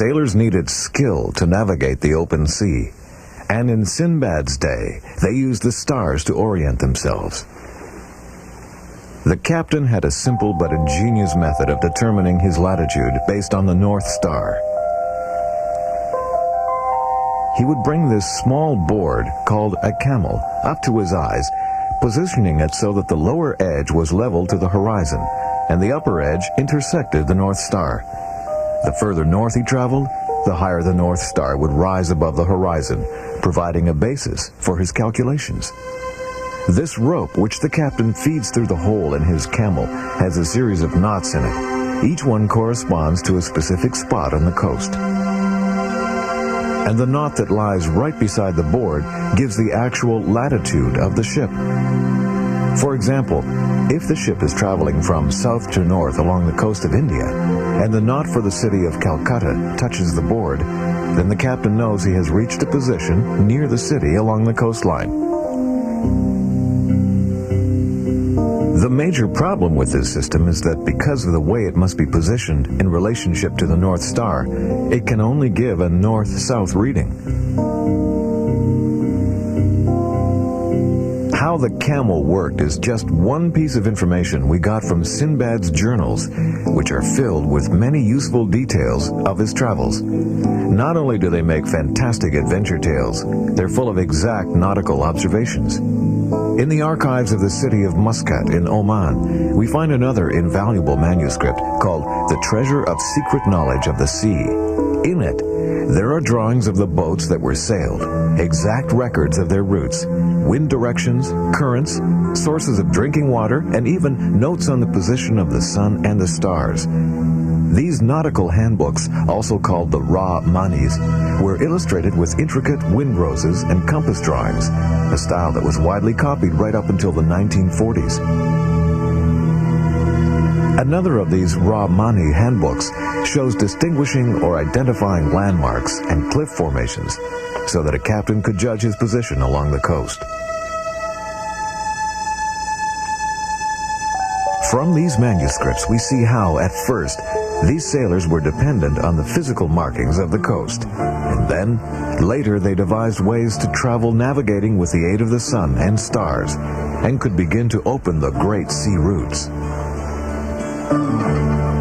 Sailors needed skill to navigate the open sea, and in Sinbad's day, they used the stars to orient themselves. The captain had a simple but ingenious method of determining his latitude based on the North Star. He would bring this small board, called a camel, up to his eyes, positioning it so that the lower edge was level to the horizon, and the upper edge intersected the North Star. The further north he traveled, the higher the North Star would rise above the horizon, providing a basis for his calculations. This rope, which the captain feeds through the hole in his camel, has a series of knots in it. Each one corresponds to a specific spot on the coast. And the knot that lies right beside the board gives the actual latitude of the ship. For example, if the ship is traveling from south to north along the coast of India, and the knot for the city of Calcutta touches the board, then the captain knows he has reached a position near the city along the coastline. The major problem with this system is that because of the way it must be positioned in relationship to the North Star, it can only give a north-south reading. How the camel worked is just one piece of information we got from Sinbad's journals, which are filled with many useful details of his travels. Not only do they make fantastic adventure tales, they're full of exact nautical observations. In the archives of the city of Muscat in Oman, we find another invaluable manuscript called The Treasure of Secret Knowledge of the Sea. In it, there are drawings of the boats that were sailed, exact records of their routes, wind directions, currents, sources of drinking water, and even notes on the position of the sun and the stars. These nautical handbooks, also called the Ra Manis, were illustrated with intricate windroses and compass drawings, a style that was widely copied right up until the 1940s. Another of these Ra Mani handbooks shows distinguishing or identifying landmarks and cliff formations so that a captain could judge his position along the coast. From these manuscripts, we see how, at first, these sailors were dependent on the physical markings of the coast, and then, later, they devised ways to travel navigating with the aid of the sun and stars, and could begin to open the great sea routes.